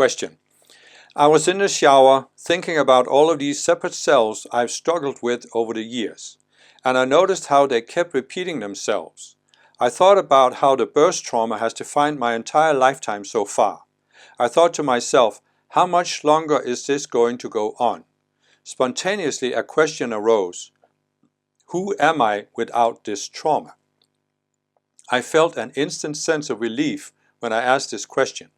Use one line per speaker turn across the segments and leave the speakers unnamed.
question. I was in the shower thinking about all of these separate selves I've struggled with over the years, and I noticed how they kept repeating themselves. I thought about how the birth trauma has defined my entire lifetime so far. I thought to myself, how much longer is this going to go on? Spontaneously, a question arose. Who am I without this trauma? I felt an instant sense of relief when I asked this question.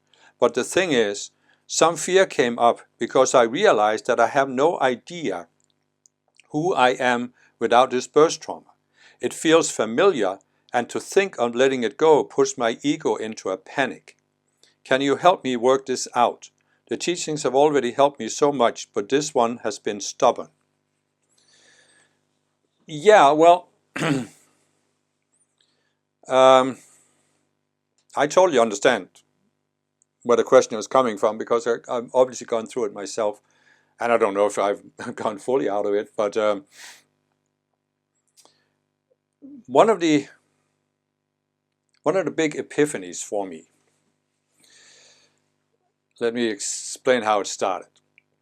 But the thing is, some fear came up because I realized that I have no idea who I am without this birth trauma. It feels familiar, and to think of letting it go puts my ego into a panic. Can you help me work this out? The teachings have already helped me so much, but this one has been stubborn. Yeah, well, I totally understand where the question is coming from, because I've obviously gone through it myself, and I don't know if I've gone fully out of it, but one of the big epiphanies for me, let me explain how it started.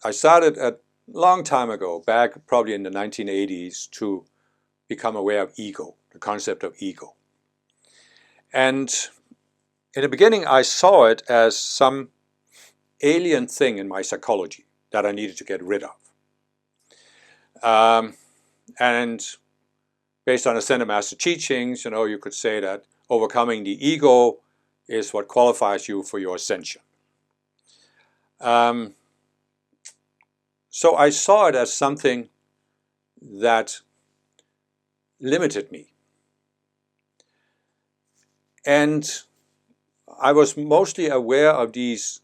I started a long time ago, back probably in the 1980s, to become aware of ego, the concept of ego. And in the beginning, I saw it as some alien thing in my psychology that I needed to get rid of. And based on the Zen Master teachings, you could say that overcoming the ego is what qualifies you for your ascension. So I saw it as something that limited me. And I was mostly aware of these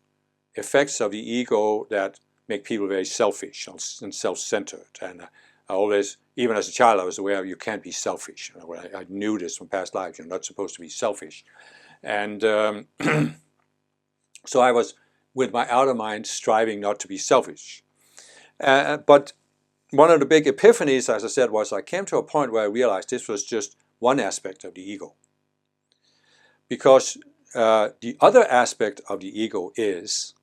effects of the ego that make people very selfish and self-centered. And I always, even as a child, I was aware of you can't be selfish. I knew this from past lives. You're not supposed to be selfish. And so I was, with my outer mind, striving not to be selfish. But one of the big epiphanies, as I said, was I came to a point where I realized this was just one aspect of the ego. Because the other aspect of the ego is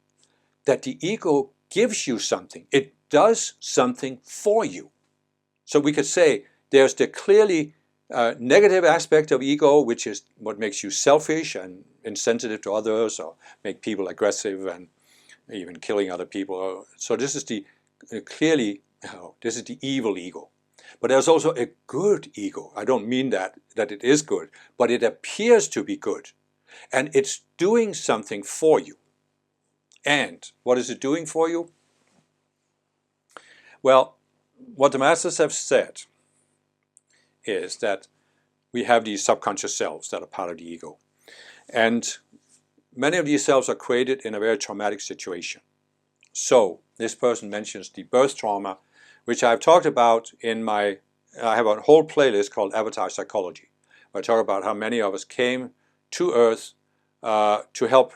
that the ego gives you something. It does something for you. So we could say there's the clearly negative aspect of ego, which is what makes you selfish and insensitive to others, or make people aggressive and even killing other people. So this is the this is the evil ego. But there's also a good ego. I don't mean that it is good, but it appears to be good. And it's doing something for you. And what is it doing for you? Well, what the masters have said is that we have these subconscious selves that are part of the ego. And many of these selves are created in a very traumatic situation. So this person mentions the birth trauma, which I've talked about in I have a whole playlist called Avatar Psychology, where I talk about how many of us came to Earth to help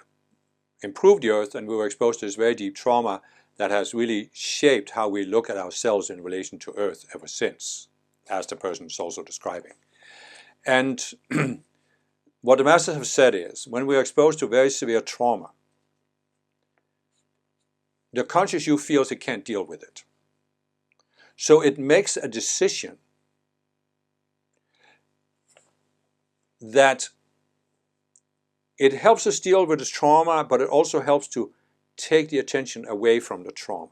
improve the Earth, and we were exposed to this very deep trauma that has really shaped how we look at ourselves in relation to Earth ever since, as the person is also describing. And what the masters have said is, when we are exposed to very severe trauma, the conscious you feels it can't deal with it. So it makes a decision that it helps us deal with the trauma, but it also helps to take the attention away from the trauma.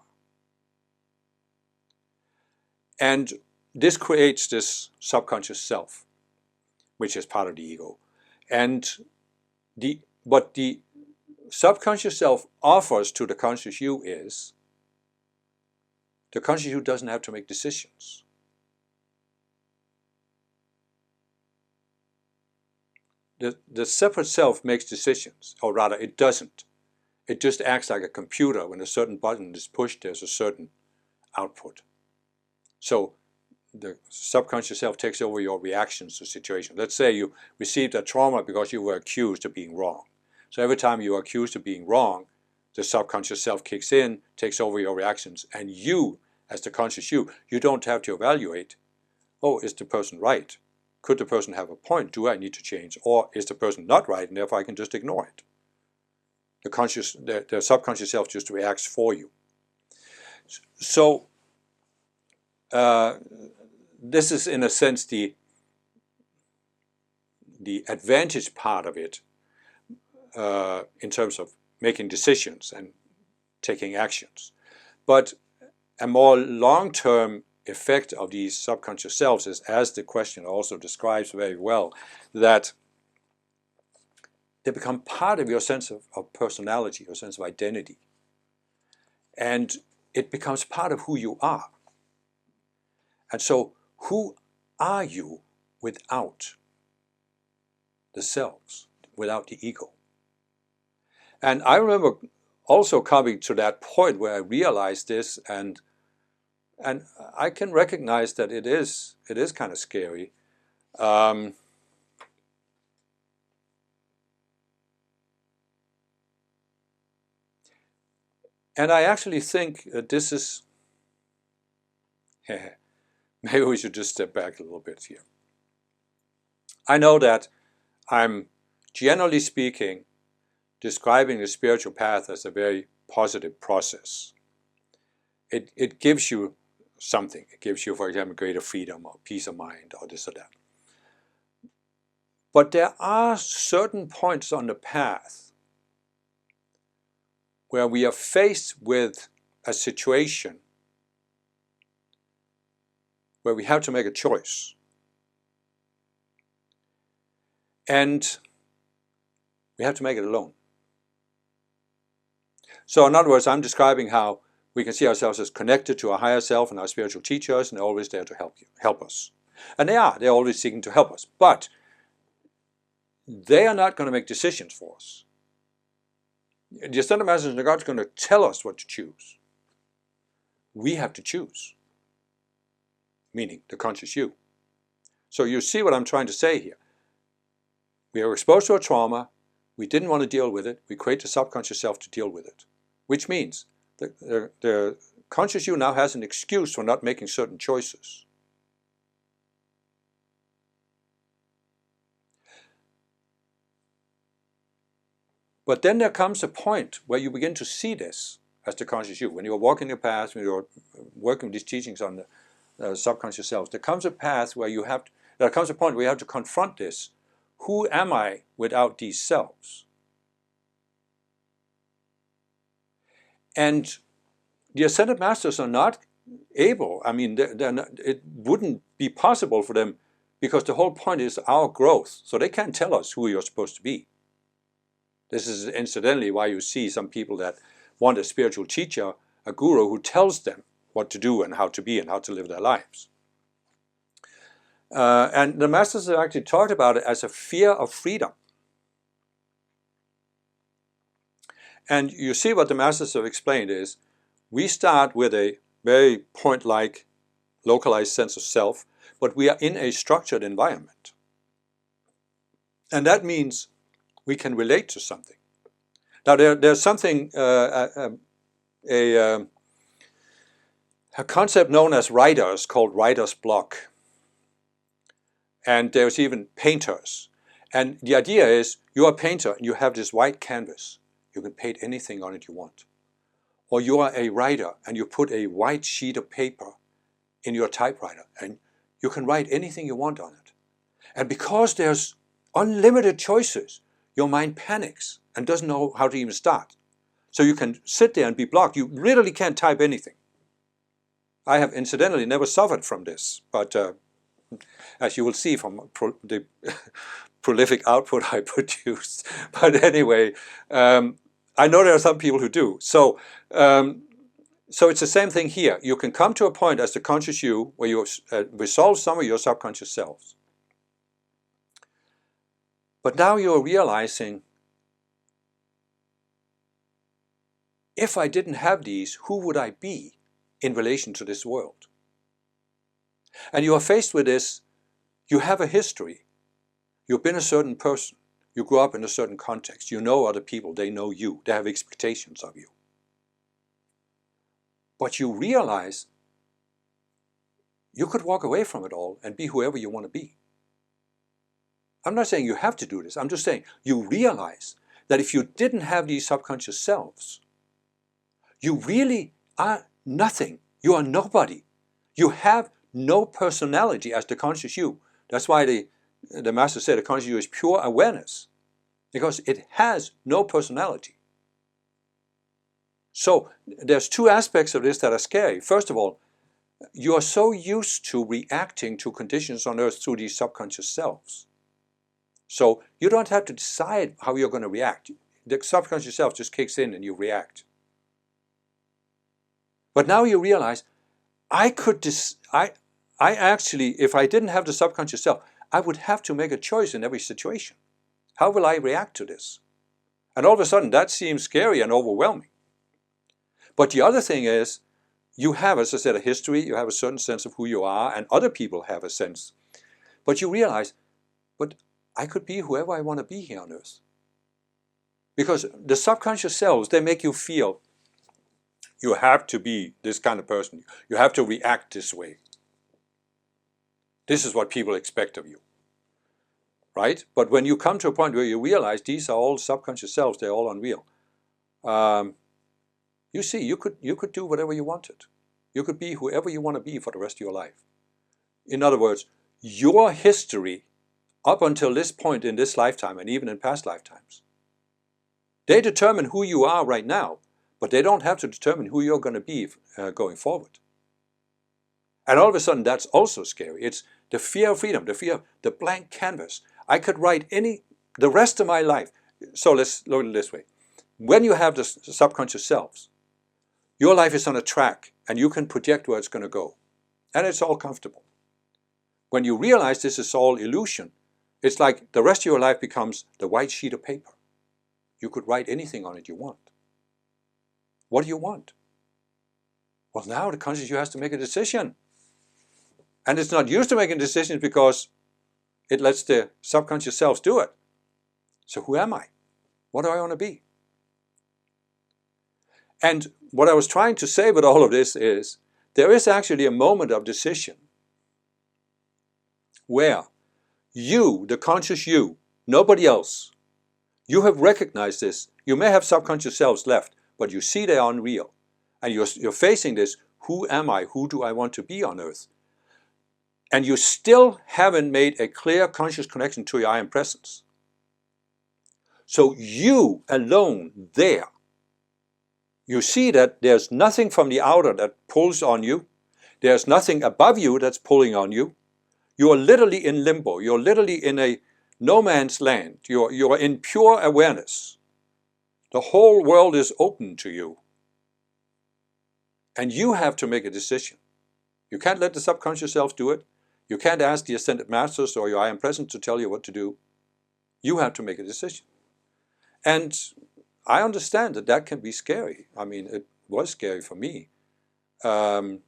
And this creates this subconscious self, which is part of the ego. And what the subconscious self offers to the conscious you is, the conscious you doesn't have to make decisions. The separate self makes decisions, or rather it doesn't. It just acts like a computer. When a certain button is pushed, there's a certain output. So the subconscious self takes over your reactions to situations. Let's say you received a trauma because you were accused of being wrong. So every time you are accused of being wrong, the subconscious self kicks in, takes over your reactions, and you, as the conscious you don't have to evaluate, oh, is the person right? Could the person have a point? Do I need to change? Or is the person not right, and therefore I can just ignore it? the subconscious self just reacts for you. So this is in a sense the advantage part of it in terms of making decisions and taking actions. But a more long-term effect of these subconscious selves is, as the question also describes very well, that they become part of your sense of personality, your sense of identity. And it becomes part of who you are. And so, who are you without the selves, without the ego? And I remember also coming to that point where I realized this, and I can recognize that it is kind of scary. And I actually think that this is, maybe we should just step back a little bit here. I know that I'm, generally speaking, describing the spiritual path as a very positive process. It gives you something. It gives you, for example, greater freedom or peace of mind or this or that. But there are certain points on the path where we are faced with a situation where we have to make a choice. And we have to make it alone. So in other words, I'm describing how we can see ourselves as connected to our higher self and our spiritual teachers, and they're always there to help us. And they're always seeking to help us. But they are not going to make decisions for us. The ascended masters and the gods are going to tell us what to choose. We have to choose, meaning the conscious you. So you see what I'm trying to say here. We are exposed to a trauma. We didn't want to deal with it. We create the subconscious self to deal with it, which means the conscious you now has an excuse for not making certain choices. But then there comes a point where you begin to see this as the conscious you. When you're walking the path, when you're working with these teachings on the subconscious selves, there comes a path where there comes a point where you have to confront this. Who am I without these selves? And the ascended masters are not able, it wouldn't be possible for them, because the whole point is our growth. So they can't tell us who you're supposed to be. This is incidentally why you see some people that want a spiritual teacher, a guru, who tells them what to do and how to be and how to live their lives. And the masters have actually talked about it as a fear of freedom. And you see what the masters have explained is, we start with a very point-like, localized sense of self, but we are in a structured environment. And that means we can relate to something. Now there's something, a concept known as writers called writer's block. And there's even painters. And the idea is, you're a painter and you have this white canvas. You can paint anything on it you want. Or you are a writer and you put a white sheet of paper in your typewriter and you can write anything you want on it. And because there's unlimited choices, your mind panics and doesn't know how to even start. So you can sit there and be blocked. You literally can't type anything. I have incidentally never suffered from this, but as you will see from the prolific output I produced. But anyway, I know there are some people who do. So it's the same thing here. You can come to a point as the conscious you where you resolve some of your subconscious selves. But now you're realizing, if I didn't have these, who would I be in relation to this world? And you are faced with this. You have a history. You've been a certain person. You grew up in a certain context. You know other people. They know you. They have expectations of you. But you realize you could walk away from it all and be whoever you want to be. I'm not saying you have to do this. I'm just saying you realize that if you didn't have these subconscious selves, you really are nothing. You are nobody. You have no personality as the conscious you. That's why the master said the conscious you is pure awareness, because it has no personality. So there's two aspects of this that are scary. First of all, you are so used to reacting to conditions on earth through these subconscious selves. So you don't have to decide how you're going to react. The subconscious self just kicks in and you react. But now you realize, I actually, if I didn't have the subconscious self, I would have to make a choice in every situation. How will I react to this? And all of a sudden that seems scary and overwhelming. But the other thing is, you have, as I said, a history, you have a certain sense of who you are, and other people have a sense. But you realize, but I could be whoever I want to be here on earth. Because the subconscious selves, they make you feel you have to be this kind of person. You have to react this way. This is what people expect of you. Right? But when you come to a point where you realize these are all subconscious selves, they're all unreal. You see, you could do whatever you wanted. You could be whoever you want to be for the rest of your life. In other words, your history up until this point in this lifetime and even in past lifetimes, they determine who you are right now, but they don't have to determine who you're going to be going forward. And all of a sudden, that's also scary. It's the fear of freedom, the fear of the blank canvas. I could write the rest of my life. So let's look at it this way. When you have the subconscious selves, your life is on a track and you can project where it's going to go. And it's all comfortable. When you realize this is all illusion, it's like the rest of your life becomes the white sheet of paper. You could write anything on it you want. What do you want? Well, now the conscious you has to make a decision. And it's not used to making decisions because it lets the subconscious selves do it. So who am I? What do I want to be? And what I was trying to say with all of this is, there is actually a moment of decision where you, the conscious you, nobody else, you have recognized this. You may have subconscious selves left, but you see they are unreal. And you're facing this, who am I? Who do I want to be on earth? And you still haven't made a clear conscious connection to your I am presence. So you alone there, you see that there's nothing from the outer that pulls on you. There's nothing above you that's pulling on you. You are literally in limbo. You're literally in a no man's land. You're in pure awareness. The whole world is open to you. And you have to make a decision. You can't let the subconscious self do it. You can't ask the ascended masters or your I am present to tell you what to do. You have to make a decision. And I understand that that can be scary. I mean, it was scary for me. But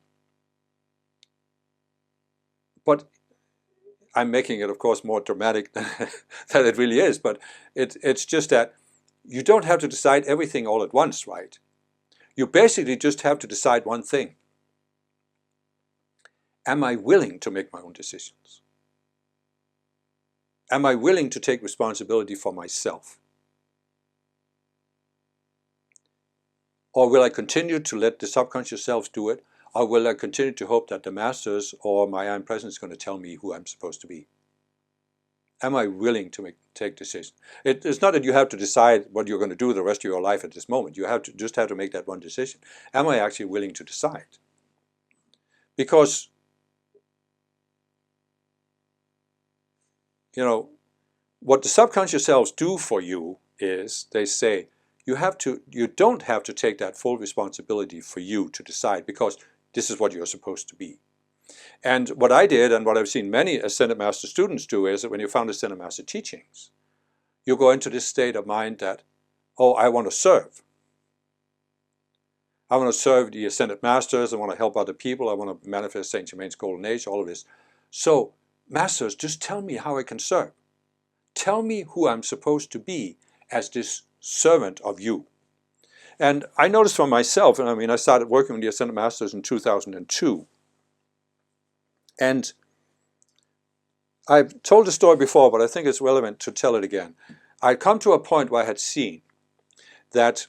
I'm making it, of course, more dramatic than it really is. But it's just that you don't have to decide everything all at once, right? You basically just have to decide one thing. Am I willing to make my own decisions? Am I willing to take responsibility for myself? Or will I continue to let the subconscious selves do it? Or will I continue to hope that the masters or my I am presence is going to tell me who I'm supposed to be? Am I willing to take decisions? It's not that you have to decide what you're going to do the rest of your life at this moment. You just have to make that one decision. Am I actually willing to decide? Because, you know, what the subconscious selves do for you is they say, you don't have to take that full responsibility for you to decide, because this is what you're supposed to be. And what I did, and what I've seen many Ascended Master students do, is that when you found Ascended Master teachings, you go into this state of mind that, oh, I want to serve. I want to serve the Ascended Masters, I want to help other people, I want to manifest Saint Germain's Golden Age, all of this. So, Masters, just tell me how I can serve. Tell me who I'm supposed to be as this servant of you. And I noticed for myself, and I mean, I started working with the Ascended Masters in 2002. And I've told the story before, but I think it's relevant to tell it again. I'd come to a point where I had seen that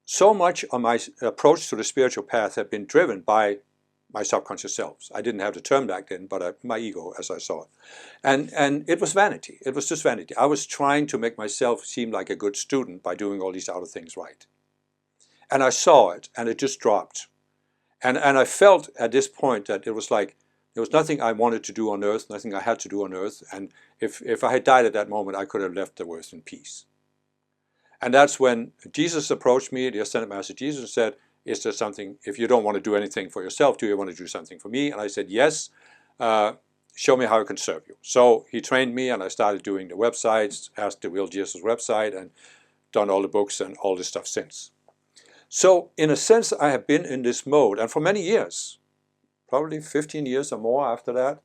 so much of my approach to the spiritual path had been driven by my subconscious selves. I didn't have the term back then, but my ego, as I saw it. And it was vanity. It was just vanity. I was trying to make myself seem like a good student by doing all these outer things right. And I saw it, and it just dropped. And I felt at this point that it was like there was nothing I wanted to do on earth, nothing I had to do on earth. And if I had died at that moment, I could have left the earth in peace. And that's when Jesus approached me, the Ascended Master Jesus, said, is there something, if you don't want to do anything for yourself, do you want to do something for me? And I said, yes, show me how I can serve you. So he trained me, and I started doing the websites, asked the Real Jesus website, and done all the books and all this stuff since. So in a sense, I have been in this mode, and for many years, probably 15 years or more after that,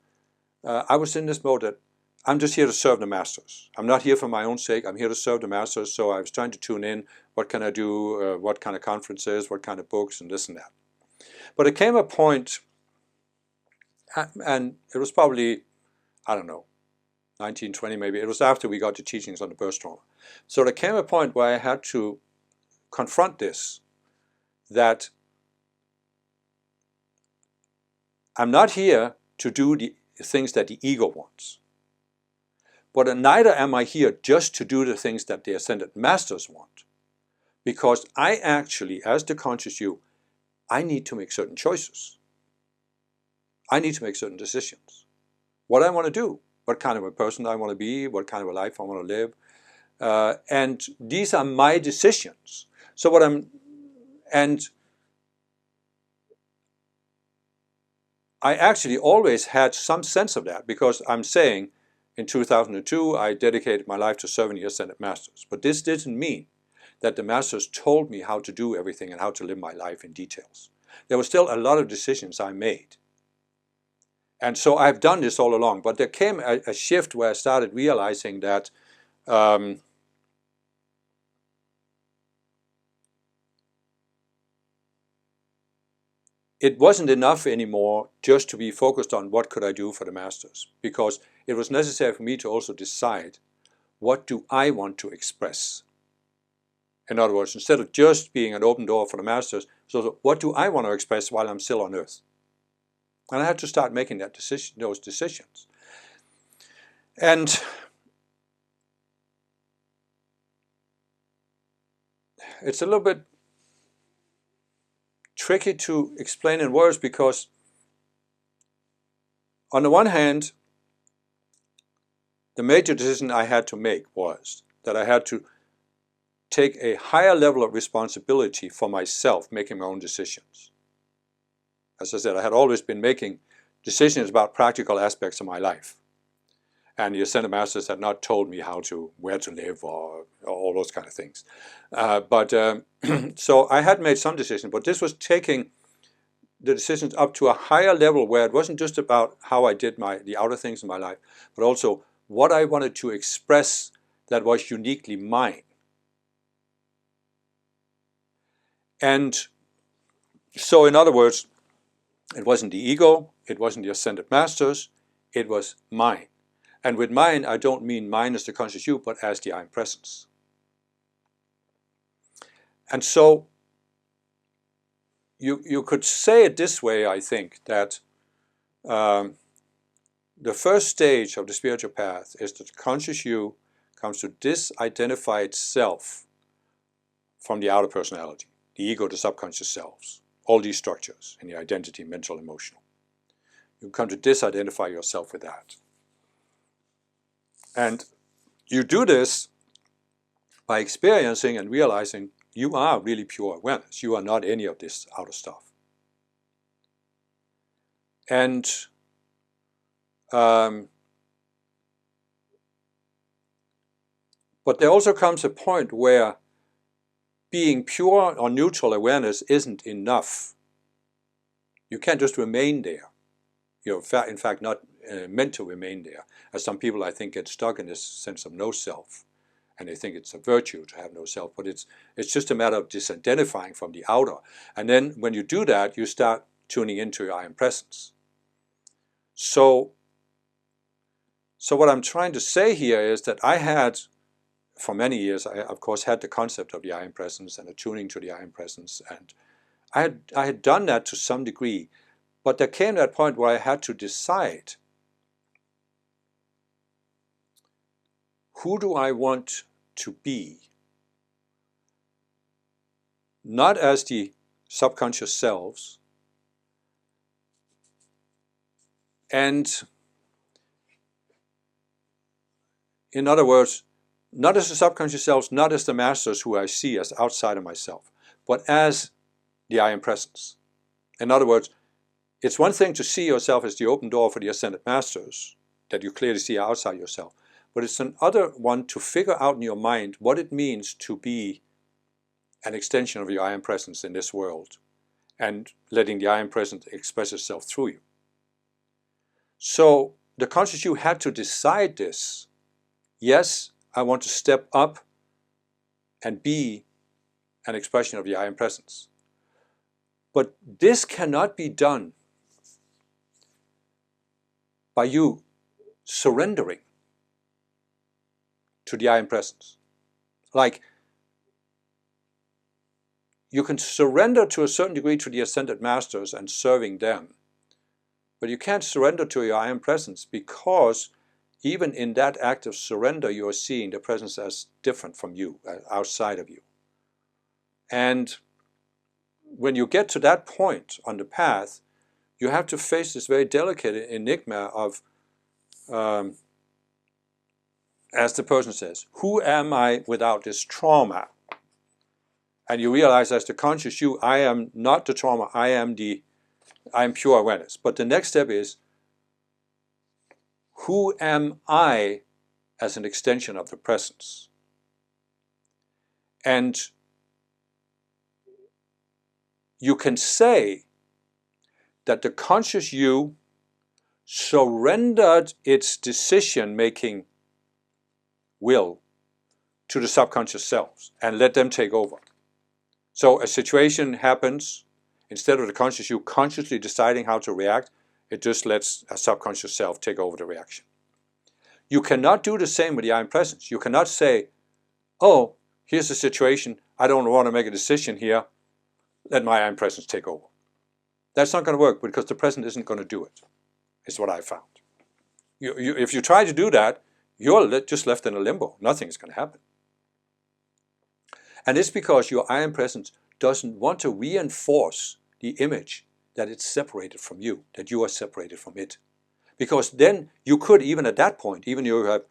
I was in this mode that I'm just here to serve the masters. I'm not here for my own sake. I'm here to serve the masters. So I was trying to tune in. What can I do? What kind of conferences? What kind of books? And this and that. But it came a point, and it was probably, I don't know, 1920 maybe. It was after we got the teachings on the birth trauma. So there came a point where I had to confront this, that I'm not here to do the things that the ego wants. But neither am I here just to do the things that the Ascended Masters want. Because I actually, as the conscious you, I need to make certain choices. I need to make certain decisions. What I want to do, what kind of a person I want to be, what kind of a life I want to live. And these are my decisions. So and I actually always had some sense of that, because I'm saying, in 2002, I dedicated my life to serving the Ascended Masters. But this didn't mean that the Masters told me how to do everything and how to live my life in details. There were still a lot of decisions I made. And so I've done this all along. But there came a shift where I started realizing that it wasn't enough anymore just to be focused on what could I do for the Masters, because it was necessary for me to also decide, what do I want to express? In other words, instead of just being an open door for the Masters, so what do I want to express while I'm still on earth? And I had to start making those decisions. And it's a little bit tricky to explain in words, because on the one hand, the major decision I had to make was that I had to take a higher level of responsibility for myself, making my own decisions. As I said, I had always been making decisions about practical aspects of my life. And the Ascended Masters had not told me where to live or all those kind of things. So I had made some decisions, but this was taking the decisions up to a higher level, where it wasn't just about how I did the outer things in my life, but also what I wanted to express that was uniquely mine. And so, in other words, it wasn't the ego, it wasn't the Ascended Masters, it was mine. And with mine, I don't mean mine as the conscious you, but as the I Am Presence. And so, you could say it this way, I think, that the first stage of the spiritual path is that the conscious you comes to disidentify itself from the outer personality, the ego, the subconscious selves, all these structures in the identity, mental, emotional. You come to disidentify yourself with that. And you do this by experiencing and realizing you are really pure awareness. You are not any of this outer stuff. And but there also comes a point where being pure or neutral awareness isn't enough. You can't just remain there. You're in fact not meant to remain there. As some people, I think, get stuck in this sense of no self, and they think it's a virtue to have no self, but it's just a matter of disidentifying from the outer. And then when you do that, you start tuning into your I Am Presence. So So what I'm trying to say here is that I had, for many years, I of course had the concept of the I am presence and attuning to the I am presence, and I had done that to some degree, but there came that point where I had to decide, who do I want to be? Not as the subconscious selves, and in other words, not as the subconscious selves, not as the masters who I see as outside of myself, but as the I am presence. In other words, it's one thing to see yourself as the open door for the ascended masters that you clearly see outside yourself, but it's another one to figure out in your mind what it means to be an extension of your I am presence in this world and letting the I am presence express itself through you. So the conscious you had to decide this. Yes, I want to step up and be an expression of the I am presence. But this cannot be done by you surrendering to the I am presence. Like, you can surrender to a certain degree to the ascended masters and serving them, but you can't surrender to your I am presence, because even in that act of surrender, you are seeing the presence as different from you, outside of you. And when you get to that point on the path, you have to face this very delicate enigma of, as the person says, who am I without this trauma? And you realize, as the conscious you, I am not the trauma, I am pure awareness. But the next step is, who am I as an extension of the presence? And you can say that the conscious you surrendered its decision-making will to the subconscious selves and let them take over. So a situation happens, instead of the conscious you consciously deciding how to react, it just lets a subconscious self take over the reaction. You cannot do the same with the I am presence. You cannot say, oh, here's the situation, I don't want to make a decision here, let my I am presence take over. That's not going to work, because the present isn't going to do it, is what I found. If you try to do that, you're just left in a limbo. Nothing's going to happen. And it's because your I am presence doesn't want to reinforce the image that it's separated from you, that you are separated from it. Because then you could, even at that point, even if you have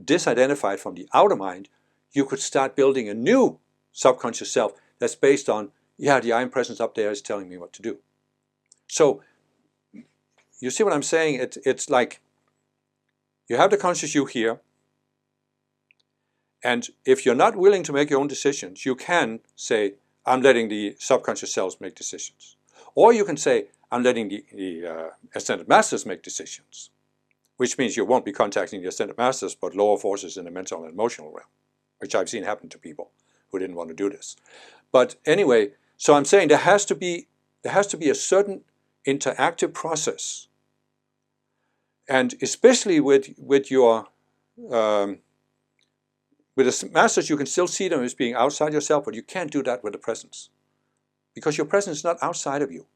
disidentified from the outer mind, you could start building a new subconscious self that's based on, yeah, the I am presence up there is telling me what to do. So, you see what I'm saying? It's like, you have the conscious you here, and if you're not willing to make your own decisions, you can say, I'm letting the subconscious selves make decisions. Or you can say, I'm letting the ascended masters make decisions, which means you won't be contacting the ascended masters, but lower forces in the mental and emotional realm, which I've seen happen to people who didn't want to do this. But anyway, so I'm saying there has to be a certain interactive process, and especially with your with the masters, you can still see them as being outside yourself, but you can't do that with the presence, because your presence is not outside of you.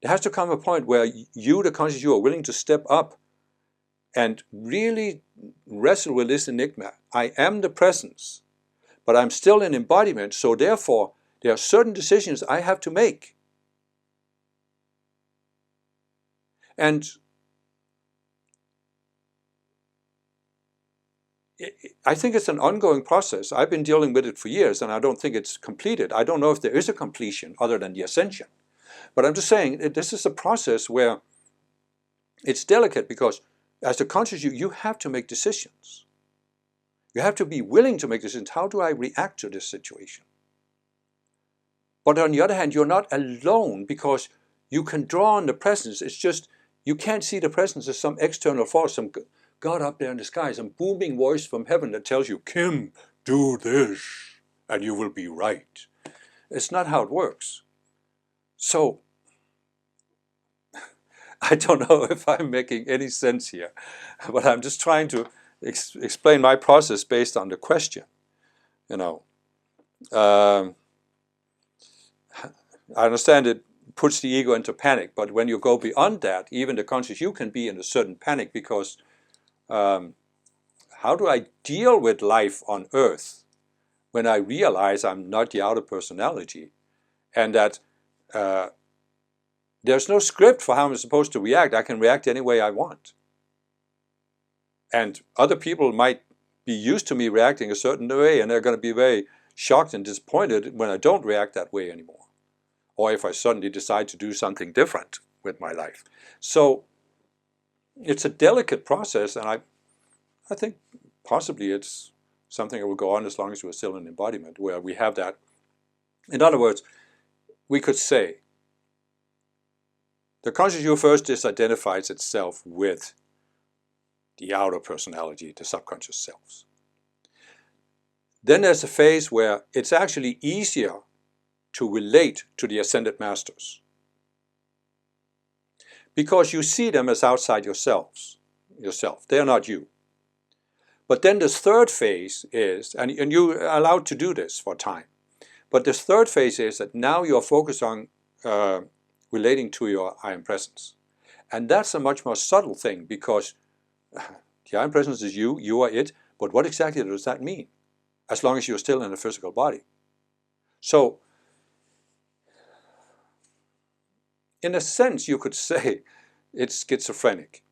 There has to come a point where you, the conscious you, are willing to step up and really wrestle with this enigma. I am the presence, but I'm still an embodiment, so therefore there are certain decisions I have to make. And I think it's an ongoing process. I've been dealing with it for years, and I don't think it's completed. I don't know if there is a completion other than the ascension. But I'm just saying, this is a process where it's delicate, because as the conscious you have to make decisions. You have to be willing to make decisions. How do I react to this situation? But on the other hand, you're not alone, because you can draw on the presence. It's just, you can't see the presence as some external force, some God up there in the sky, some booming voice from heaven that tells you, Kim, do this, and you will be right. It's not how it works. So, I don't know if I'm making any sense here, but I'm just trying to explain my process based on the question. You know, um, I understand it puts the ego into panic, but when you go beyond that, even the conscious you can be in a certain panic because um, how do I deal with life on Earth when I realize I'm not the outer personality and that there's no script for how I'm supposed to react. I can react any way I want. And other people might be used to me reacting a certain way, and they're going to be very shocked and disappointed when I don't react that way anymore, or if I suddenly decide to do something different with my life. So it's a delicate process, and I think possibly it's something that will go on as long as we're still in embodiment, where we have that. In other words, we could say the conscious you first disidentifies itself with the outer personality, the subconscious selves. Then there's a phase where it's actually easier to relate to the ascended masters because you see them as outside yourself. They're not you. But then this third phase is, and you're allowed to do this for a time, but this third phase is that now you're focused on relating to your I am presence. And that's a much more subtle thing because the I am presence is you, you are it, but what exactly does that mean? As long as you're still in a physical body. So, in a sense, you could say it's schizophrenic.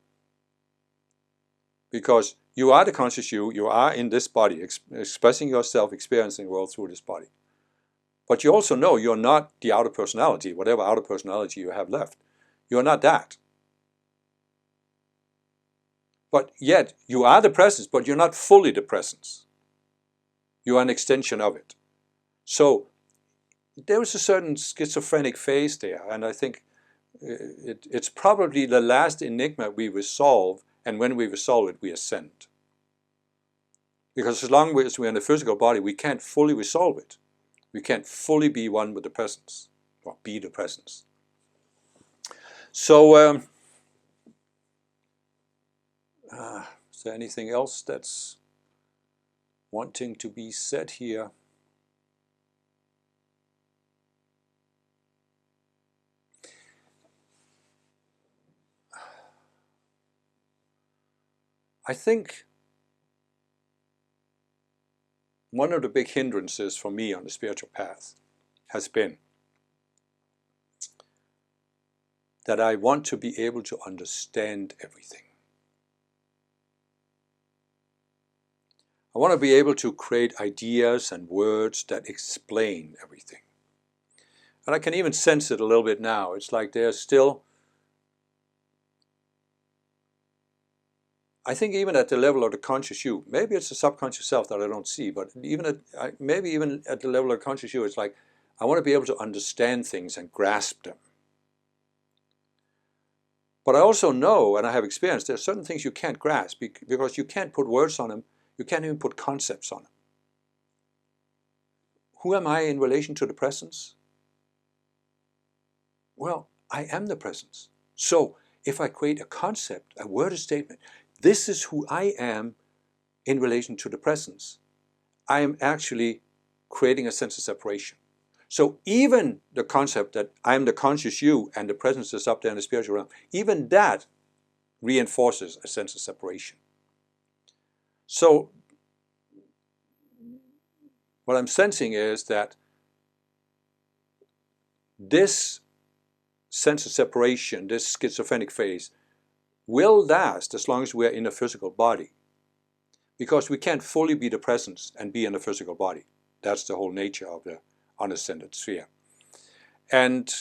Because you are the conscious you are in this body, expressing yourself, experiencing the world through this body. But you also know you're not the outer personality, whatever outer personality you have left. You're not that. But yet, you are the presence, but you're not fully the presence. You are an extension of it. So, there was a certain schizophrenic phase there, and I think it's probably the last enigma we resolve, and when we resolve it, we ascend. Because as long as we're in the physical body, we can't fully resolve it. We can't fully be one with the presence, or be the presence. So, is there anything else that's wanting to be said here? I think one of the big hindrances for me on the spiritual path has been that I want to be able to understand everything. I want to be able to create ideas and words that explain everything. And I can even sense it a little bit now. It's like there's still, I think even at the level of the conscious you, maybe it's the subconscious self that I don't see, but maybe even at the level of the conscious you, it's like I want to be able to understand things and grasp them. But I also know, and I have experienced, there are certain things you can't grasp because you can't put words on them, you can't even put concepts on them. Who am I in relation to the presence? Well, I am the presence. So if I create a concept, a word, a statement, this is who I am in relation to the presence, I am actually creating a sense of separation. So even the concept that I am the conscious you and the presence is up there in the spiritual realm, even that reinforces a sense of separation. So what I'm sensing is that this sense of separation, this schizophrenic phase, will last as long as we're in a physical body. Because we can't fully be the presence and be in a physical body. That's the whole nature of the unascended sphere. And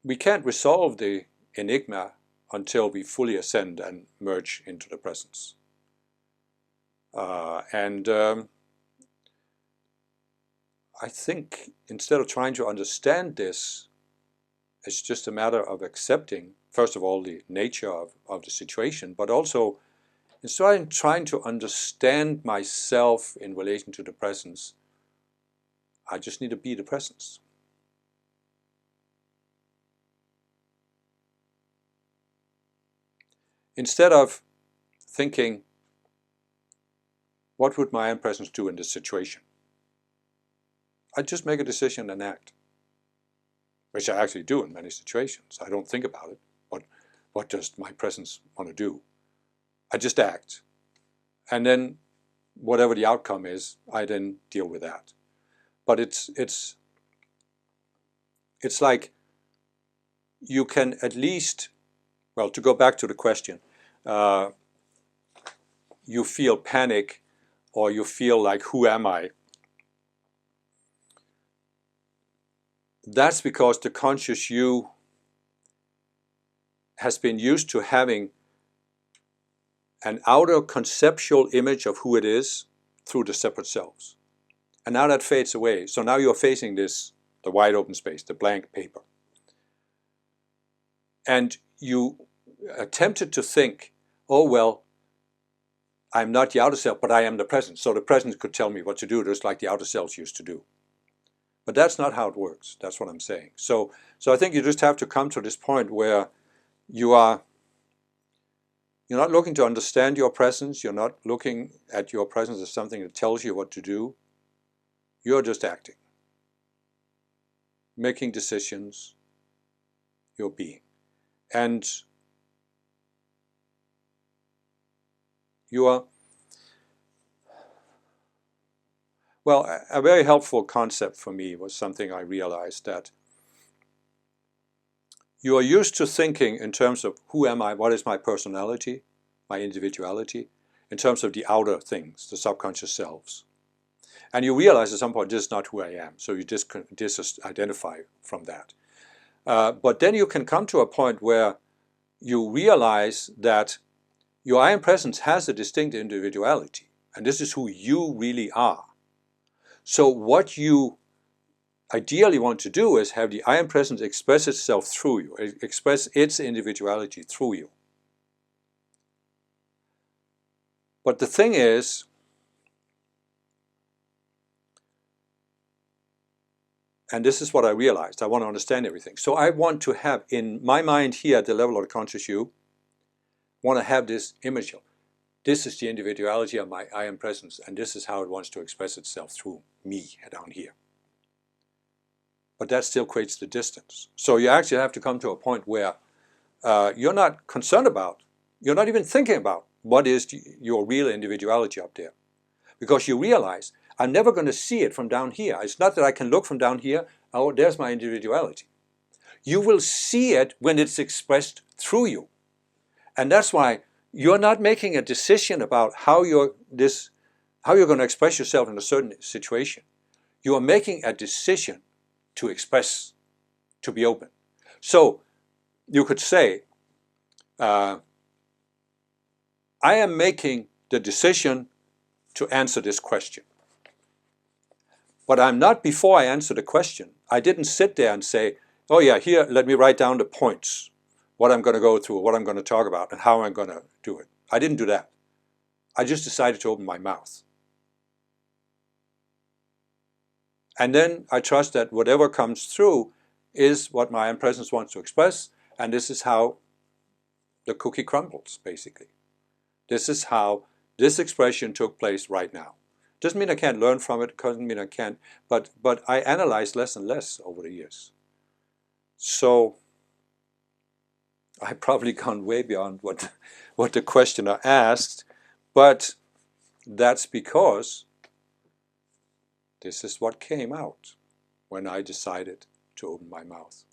we can't resolve the enigma until we fully ascend and merge into the presence. I think instead of trying to understand this, it's just a matter of accepting, first of all, the nature of the situation, but also instead of trying to understand myself in relation to the presence, I just need to be the presence. instead of thinking, what would my I am presence do in this situation? I just make a decision and act, which I actually do in many situations. I don't think about it. What does my presence want to do? I just act. And then whatever the outcome is, I then deal with that. But it's like you can at least, well, to go back to the question, you feel panic or you feel like, who am I? That's because the conscious you has been used to having an outer conceptual image of who it is through the separate selves. And now that fades away. So now you're facing this, the wide open space, the blank paper. And you attempted to think, oh, well, I'm not the outer self, but I am the presence. So the presence could tell me what to do, just like the outer selves used to do. But that's not how it works. That's what I'm saying. So I think you just have to come to this point where you're not looking to understand your presence. You're not looking at your presence as something that tells you what to do. You're just acting, making decisions, you're being. And you are, well, a very helpful concept for me was something I realized, that you are used to thinking in terms of who am I, what is my personality, my individuality, in terms of the outer things, the subconscious selves. And you realize at some point this is not who I am, so you disidentify from that. But then you can come to a point where you realize that your I am presence has a distinct individuality, and this is who you really are. So what you ideally want to do is have the I am presence express itself through you, express its individuality through you. But the thing is, and this is what I realized, I want to understand everything. So I want to have, in my mind here at the level of the conscious you, want to have this image of, this is the individuality of my I am presence, and this is how it wants to express itself through me down here. But that still creates the distance. So you actually have to come to a point where you're not concerned about, you're not even thinking about what is your real individuality up there. Because you realize, I'm never going to see it from down here. It's not that I can look from down here, oh, there's my individuality. You will see it when it's expressed through you. And that's why you're not making a decision about how you're going to express yourself in a certain situation. You are making a decision to express, to be open. So you could say, I am making the decision to answer this question. But I'm not, before I answer the question, I didn't sit there and say, oh yeah, here, let me write down the points, what I'm going to go through, what I'm going to talk about, and how I'm going to do it. I didn't do that. I just decided to open my mouth. And then I trust that whatever comes through is what my I am presence wants to express, and this is how the cookie crumbles, basically. This is how this expression took place right now. Doesn't mean I can't learn from it, doesn't mean I can't, but I analyze less and less over the years. So I've probably gone way beyond what the questioner asked, but that's because this is what came out when I decided to open my mouth.